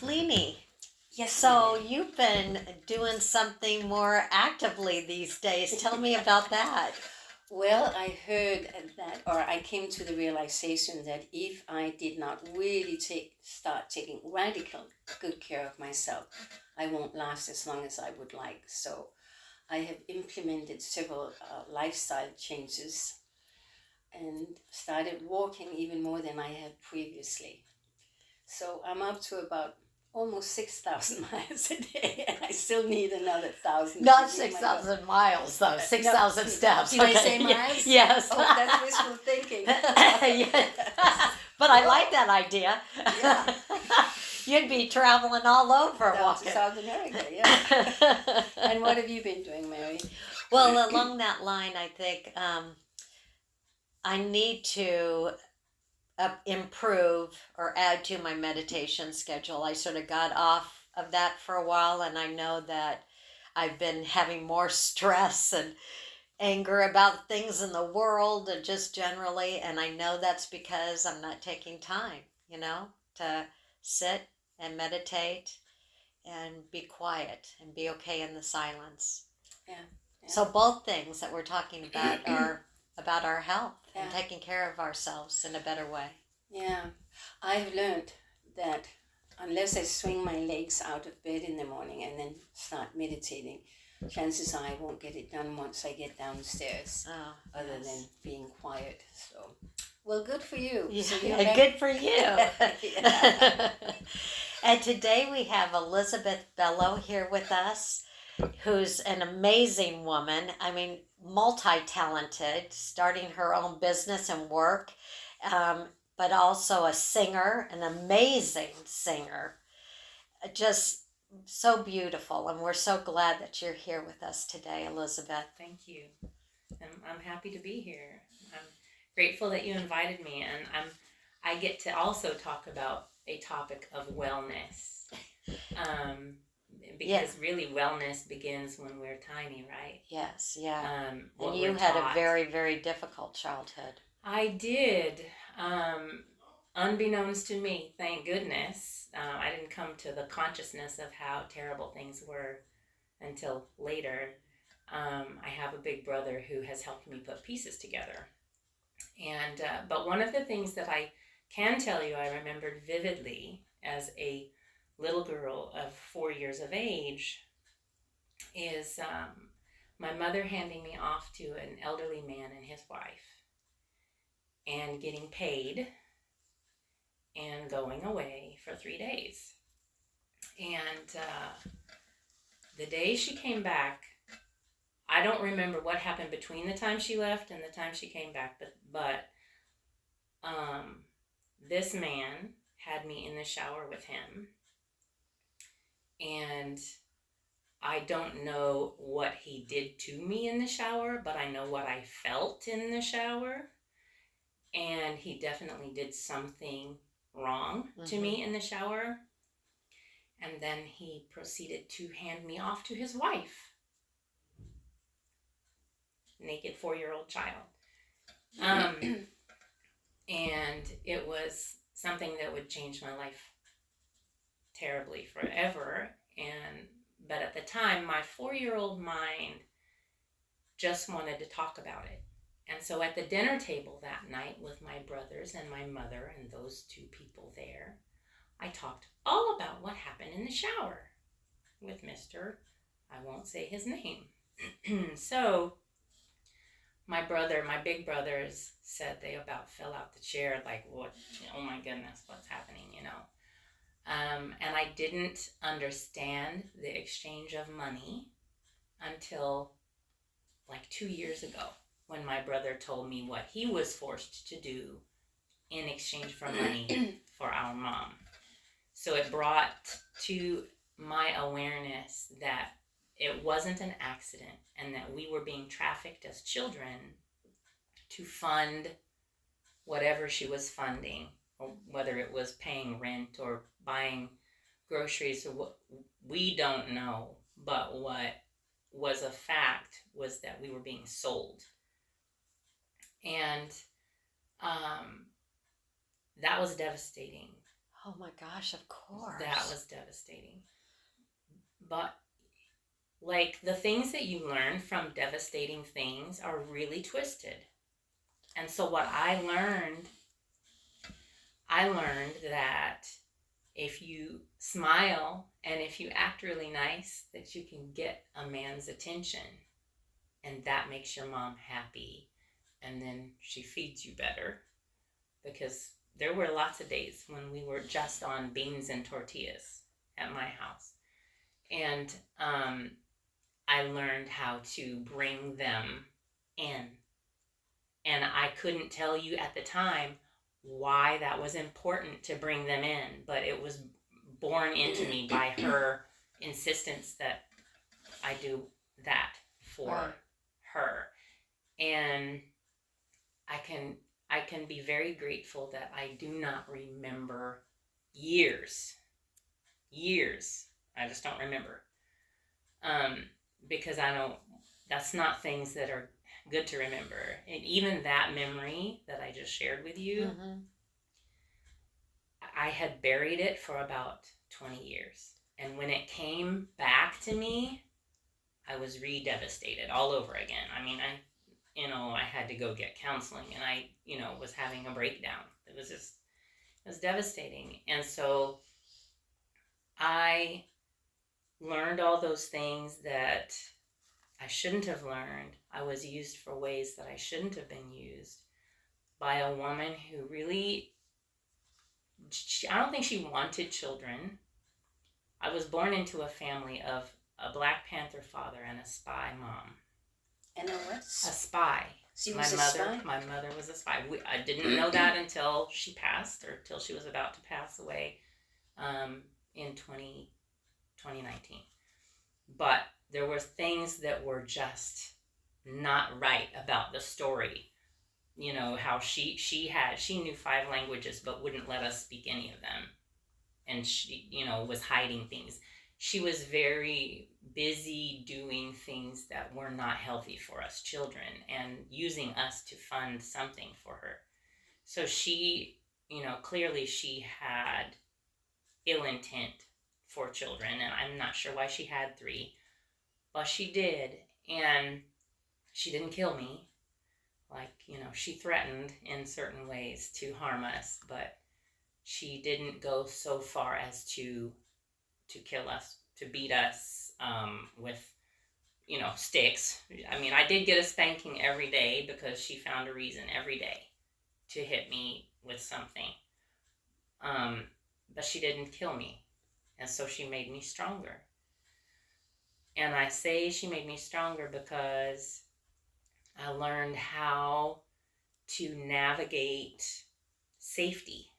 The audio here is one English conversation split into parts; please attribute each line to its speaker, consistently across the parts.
Speaker 1: Leanie,
Speaker 2: Yes,
Speaker 1: so
Speaker 2: ma'am.
Speaker 1: you've been doing something more actively these days. Tell me about that.
Speaker 2: Well, I heard that, or I came to the realization that if I did not really start taking radical good care of myself, I won't last as long as I would like. So I have implemented several lifestyle changes and started walking even more than I had previously. So I'm up to about almost 6,000 miles a day, and I still need another 1,000
Speaker 1: Not
Speaker 2: to reach my goal.
Speaker 1: 6,000 miles, though,
Speaker 2: No,
Speaker 1: 6,000 steps.
Speaker 2: did I
Speaker 1: Okay.
Speaker 2: say miles?
Speaker 1: Yes.
Speaker 2: Oh, that's wishful thinking.
Speaker 1: Yeah. But I like that idea.
Speaker 2: Yeah.
Speaker 1: You'd be traveling all over
Speaker 2: Down to
Speaker 1: walking.
Speaker 2: South America, yeah. And what have you been doing, Mary?
Speaker 1: Well, along that line, I think I need to improve or add to my meditation schedule. I sort of got off of that for a while, and I know that I've been having more stress and anger about things in the world and just generally, and I know that's because I'm not taking time, to sit and meditate and be quiet and be okay in the silence.
Speaker 2: Yeah.
Speaker 1: So both things that we're talking about are about our health and
Speaker 2: Yeah.
Speaker 1: taking care of ourselves in a better way.
Speaker 2: Yeah. I've learned that unless I swing my legs out of bed in the morning and then start meditating, chances are I won't get it done once I get downstairs, other than being quiet. So, well, good for you.
Speaker 1: Yeah,
Speaker 2: So
Speaker 1: good for you.
Speaker 2: Yeah.
Speaker 1: And today we have Elizabeth Bello here with us, who's an amazing woman. I mean, multi-talented, starting her own business and work, but also a singer, an amazing singer. Just so beautiful, and we're so glad that you're here with us today, Elizabeth.
Speaker 3: Thank you. I'm happy to be here. I'm grateful that you invited me, and I get to also talk about a topic of wellness. Because really wellness begins when we're tiny, right?
Speaker 1: Yes, yeah.
Speaker 3: And
Speaker 1: you had a very, very difficult childhood.
Speaker 3: I did. Unbeknownst to me, thank goodness, I didn't come to the consciousness of how terrible things were until later. I have a big brother who has helped me put pieces together. And but one of the things that I can tell you I remembered vividly as a little girl of 4 years of age is my mother handing me off to an elderly man and his wife and getting paid and going away for 3 days. And the day she came back, I don't remember what happened between the time she left and the time she came back, but this man had me in the shower with him, and I don't know what he did to me in the shower, but I know what I felt in the shower, and he definitely did something wrong to me in the shower, and then he proceeded to hand me off to his wife. Naked 4-year-old child. And it was something that would change my life terribly forever. But at the time, my 4-year-old mind just wanted to talk about it. And so at the dinner table that night with my brothers and my mother and those two people there, I talked all about what happened in the shower with Mr. I won't say his name. So my big brothers said they about fell out the chair, like, what, oh my goodness, what's happening, And I didn't understand the exchange of money until like 2 years ago, when my brother told me what he was forced to do in exchange for money for our mom. So it brought to my awareness that it wasn't an accident and that we were being trafficked as children to fund whatever she was funding, or whether it was paying rent or buying groceries, or what, we don't know. But what was a fact was that we were being sold. And that was devastating.
Speaker 1: Oh my gosh, of course.
Speaker 3: That was devastating. But like the things that you learn from devastating things are really twisted. And so what I learned that if you smile and if you act really nice, that you can get a man's attention, and that makes your mom happy, and then she feeds you better. Because there were lots of days when we were just on beans and tortillas at my house, and I learned how to bring them in, and I couldn't tell you at the time why that was important to bring them in, but it was born into me by her insistence that I do that for her. And I can be very grateful that I do not remember years. I just don't remember. Because that's not things that are good to remember. And even that memory that I just shared with you,
Speaker 1: Mm-hmm.
Speaker 3: I had buried it for about 20 years. And when it came back to me, I was re-devastated all over again. I mean, I had to go get counseling, and I, was having a breakdown. It was devastating. And so I learned all those things that I shouldn't have learned. I was used for ways that I shouldn't have been used by a woman who really, I don't think she wanted children. I was born into a family of a Black Panther father and a spy mom.
Speaker 2: And a what?
Speaker 3: A spy.
Speaker 2: She was a spy?
Speaker 3: My mother was a spy. I didn't know that until she passed, or till she was about to pass away in 2019. But there were things that were just not right about the story. How she knew 5 languages but wouldn't let us speak any of them. And she, was hiding things. She was very busy doing things that were not healthy for us children and using us to fund something for her. So she, clearly she had ill intent for children, and I'm not sure why she had 3, but she did. And she didn't kill me. Like, she threatened in certain ways to harm us, but she didn't go so far as to kill us, to beat us with, sticks. I mean, I did get a spanking every day because she found a reason every day to hit me with something. But she didn't kill me. And so she made me stronger. And I say she made me stronger because I learned how to navigate safety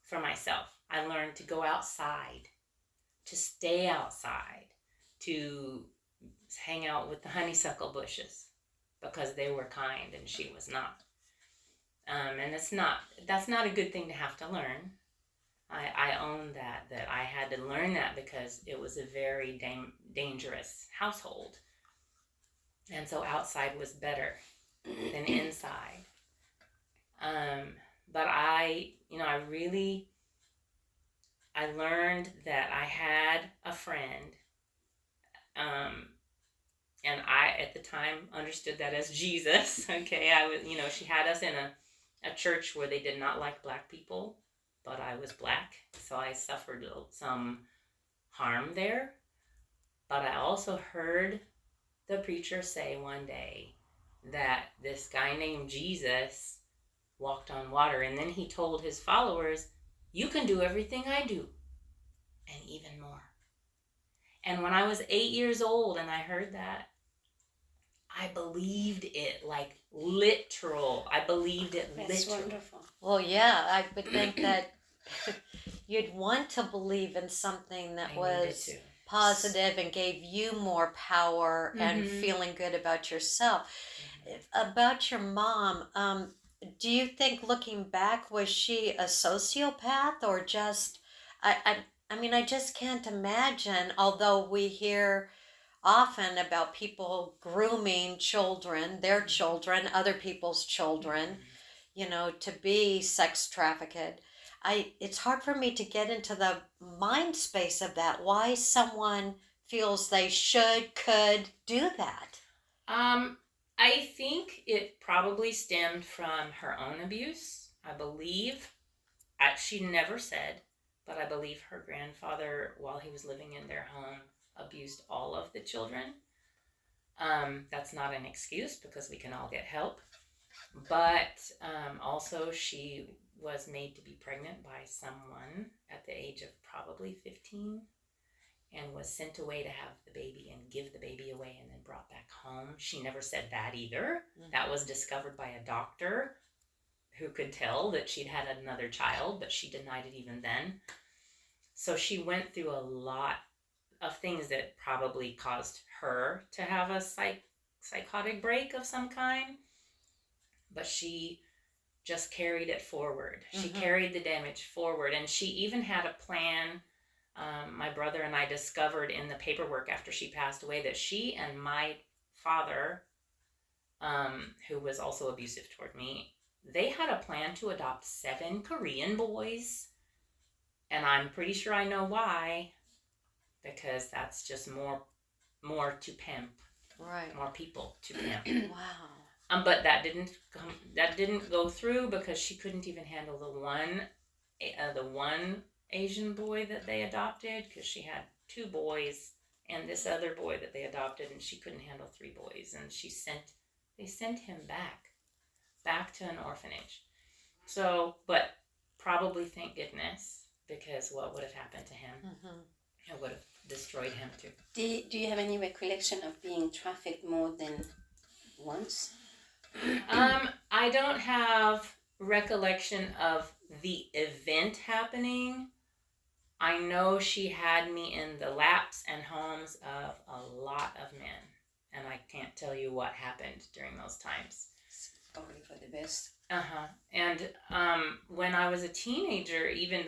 Speaker 3: for myself. I learned to go outside, to stay outside, to hang out with the honeysuckle bushes because they were kind and she was not. And that's not a good thing to have to learn. I own that I had to learn that because it was a very dangerous household. And so outside was better than inside. But I learned that I had a friend, and I, at the time, understood that as Jesus. Okay, I was, she had us in a church where they did not like Black people, but I was Black, so I suffered some harm there. But I also heard the preacher say one day that this guy named Jesus walked on water, and then he told his followers, "You can do everything I do, and even more." And when I was 8 years old and I heard that, I believed it, like literal. I believed it literal.
Speaker 2: That's wonderful.
Speaker 1: Well, yeah, I would think that you'd want to believe in something that was positive and gave you more power and feeling good about yourself. About your mom, do you think, looking back, was she a sociopath or just, I mean, I just can't imagine, although we hear often about people grooming children, their children, other people's children, to be sex trafficked. it's hard for me to get into the mind space of that. Why someone feels they could do that.
Speaker 3: Um, I think it probably stemmed from her own abuse. I believe, she never said, but I believe her grandfather, while he was living in their home, abused all of the children. That's not an excuse because we can all get help. But also, she was made to be pregnant by someone at the age of probably 15 and was sent away to have the baby and give the baby away and then brought back home. She never said that either. Mm-hmm. That was discovered by a doctor who could tell that she'd had another child, but she denied it even then. So she went through a lot of things that probably caused her to have a psychotic break of some kind. But she just carried it forward. Mm-hmm. She carried the damage forward. And she even had a plan. My brother and I discovered in the paperwork after she passed away that she and my father, who was also abusive toward me, they had a plan to adopt 7 Korean boys. And I'm pretty sure I know why. Because that's just more to pimp.
Speaker 1: Right.
Speaker 3: More people to pimp.
Speaker 1: Wow.
Speaker 3: But that didn't go through because she couldn't even handle the one Asian boy that they adopted, because she had 2 boys and this other boy that they adopted, and she couldn't handle 3 boys, and they sent him back to an orphanage. So, but probably thank goodness, because what would have happened to him? Mm-hmm. It would have destroyed him too.
Speaker 2: Do you have any recollection of being trafficked more than once?
Speaker 3: I don't have recollection of the event happening. I know she had me in the laps and homes of a lot of men, and I can't tell you what happened during those times.
Speaker 2: It's probably for the best.
Speaker 3: And when I was a teenager, even,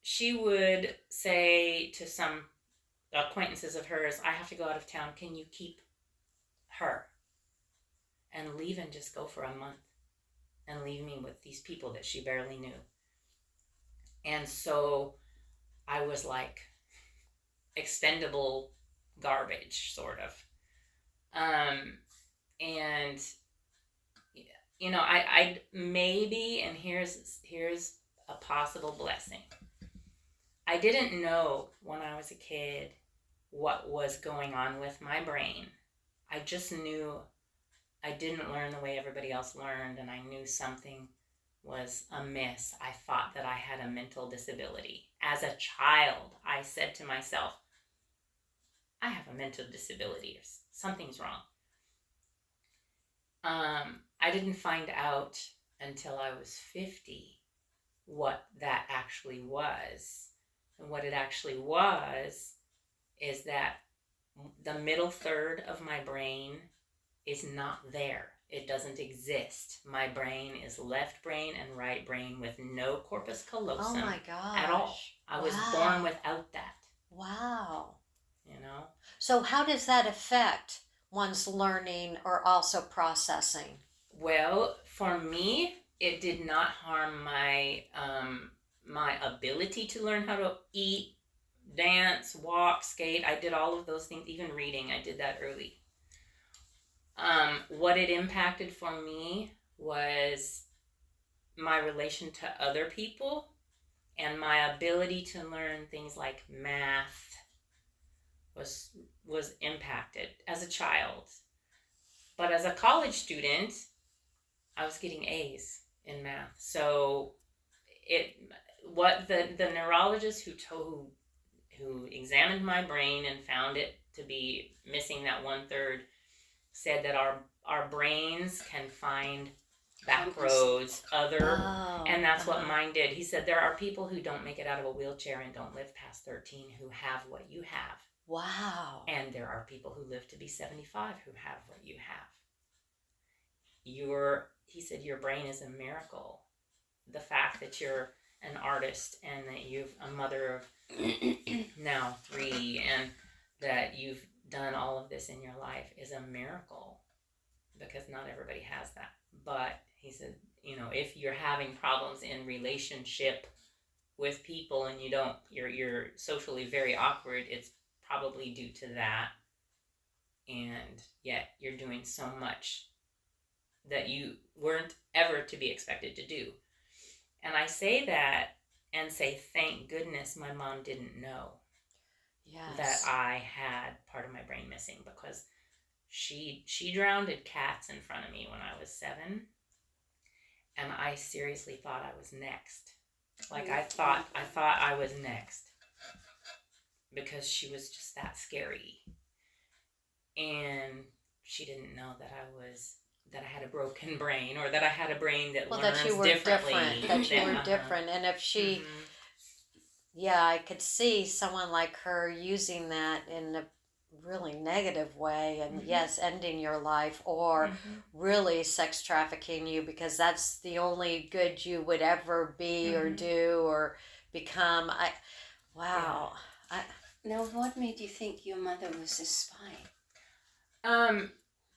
Speaker 3: she would say to some acquaintances of hers, I have to go out of town, can you keep her? And leave and just go for a month and leave me with these people that she barely knew. And so I was like expendable garbage, sort of. And I maybe, and here's a possible blessing. I didn't know when I was a kid what was going on with my brain. I just knew I didn't learn the way everybody else learned, and I knew something was amiss. I thought that I had a mental disability. As a child, I said to myself, I have a mental disability, or something's wrong. I didn't find out until I was 50 what that actually was. And what it actually was is that the middle third of my brain is not there. It doesn't exist. My brain is left brain and right brain with no corpus callosum.
Speaker 1: Oh my gosh.
Speaker 3: At all. I was born without that.
Speaker 1: Wow. So how does that affect one's learning or also processing?
Speaker 3: Well, for me, it did not harm my my ability to learn how to eat, dance, walk, skate. I did all of those things, even reading. I did that early. What it impacted for me was my relation to other people and my ability to learn things like math was impacted as a child. But as a college student, I was getting A's in math. So what the neurologist who examined my brain and found it to be missing that 1/3 said that our brains can find back roads, and that's what mine did. He said there are people who don't make it out of a wheelchair and don't live past 13 who have what you have.
Speaker 1: Wow.
Speaker 3: And there are people who live to be 75 who have what you have. He said your brain is a miracle. The fact that you're an artist and that you've a mother of now 3 and that you've done all of this in your life is a miracle, because not everybody has that. But he said if you're having problems in relationship with people and you're socially very awkward, it's probably due to that. And yet you're doing so much that you weren't ever to be expected to do. And I say that and say, thank goodness my mom didn't know that
Speaker 1: Yes.
Speaker 3: I had part of my brain missing, because she drowned cats in front of me when I was 7, and I seriously thought I was next. Like I thought I was next, because she was just that scary. And she didn't know that I had a broken brain, or that I had a brain that learns
Speaker 1: that you were
Speaker 3: differently.
Speaker 1: That you were different. And if she,
Speaker 3: Mm-hmm.
Speaker 1: yeah, I could see someone like her using that in a really negative way, and yes, ending your life, or really sex trafficking you, because that's the only good you would ever be or do or become. Wow.
Speaker 3: Yeah.
Speaker 2: Now, what made you think your mother was a spy?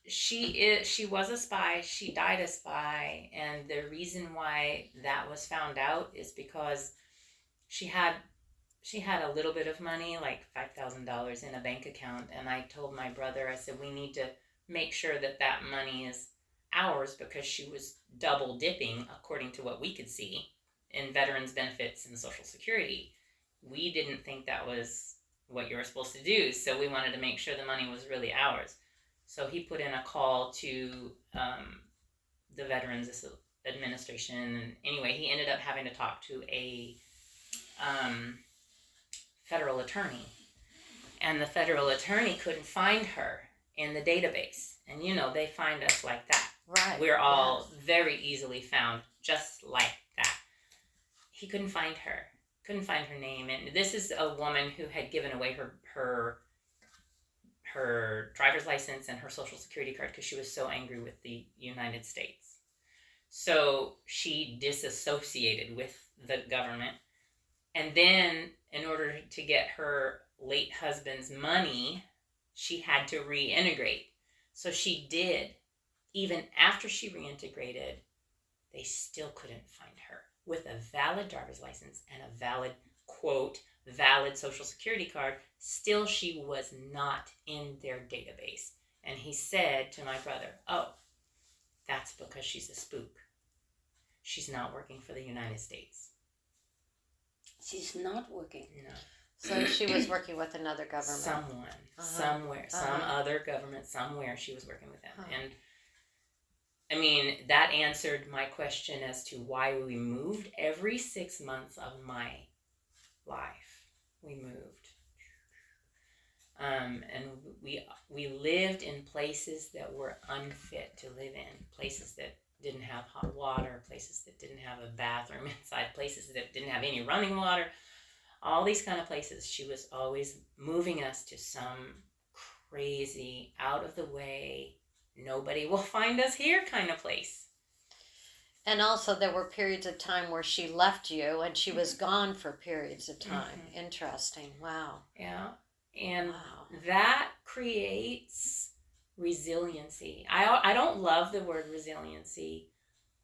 Speaker 3: She was a spy. She died a spy, and the reason why that was found out is because she had a little bit of money, like $5,000 in a bank account, and I told my brother, I said, we need to make sure that money is ours, because she was double dipping, according to what we could see, in veterans benefits and Social Security. We didn't think that was what you were supposed to do, so we wanted to make sure the money was really ours. So he put in a call to the Veterans Administration, and anyway, he ended up having to talk to a federal attorney, and the federal attorney couldn't find her in the database. And they find us like that.
Speaker 1: Right.
Speaker 3: We're all very easily found, just like that. He couldn't find her name. And this is a woman who had given away her driver's license and her Social Security card because she was so angry with the United States. So she disassociated with the government. And then, in order to get her late husband's money, she had to reintegrate. So she did. Even after she reintegrated, they still couldn't find her. With a valid driver's license and a valid, quote, valid Social Security card, still she was not in their database. And he said to my brother, oh, that's because she's a spook. She's not working for the United States.
Speaker 2: She's not working.
Speaker 3: No.
Speaker 1: So she was working with another government.
Speaker 3: Someone, somewhere, some other government somewhere, she was working with them. And I mean, that answered my question as to why we moved. Every 6 months of my life, we moved. And we lived in places that were unfit to live in, places that didn't have hot water, places that didn't have a bathroom inside, places that didn't have any running water, all these kind of places. She was always moving us to some crazy, out of the way, nobody will find us here kind of place.
Speaker 1: And also there were periods of time where she left you and she was gone for periods of time. Interesting. Wow.
Speaker 3: Yeah. And that creates resiliency. I don't love the word resiliency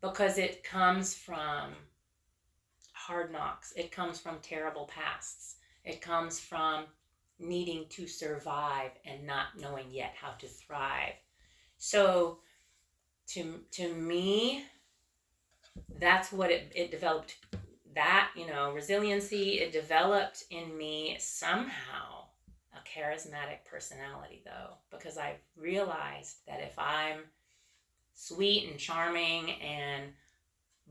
Speaker 3: because it comes from hard knocks. It comes from terrible pasts. It comes from needing to survive and not knowing yet how to thrive. So to me, that's what it developed. That, resiliency, it developed in me somehow a charismatic personality, though, because I realized that if I'm sweet and charming and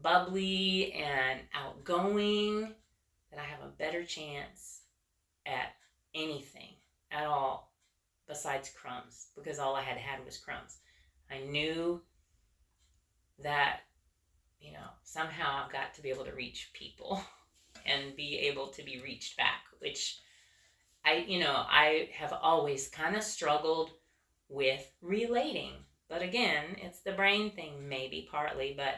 Speaker 3: bubbly and outgoing, that I have a better chance at anything at all besides crumbs, because all I had was crumbs. I knew that, somehow I've got to be able to reach people and be able to be reached back, which I have always kind of struggled with relating. But again, it's the brain thing, maybe partly, but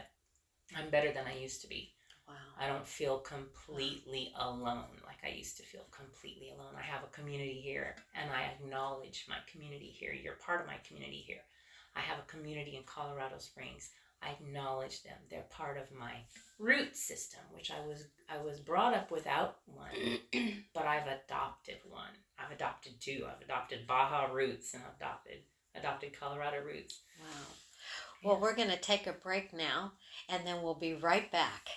Speaker 3: I'm better than I used to be. Wow. I don't feel completely alone like I used to feel completely alone. I have a community here, and I acknowledge my community here. You're part of my community here. I have a community in Colorado Springs. I acknowledge them. They're part of my root system, which I was brought up without one, but I've adopted one. I've adopted two. I've adopted Baja roots and I've adopted Colorado roots.
Speaker 1: Wow. Well, we're going to take a break now, and then we'll be right back.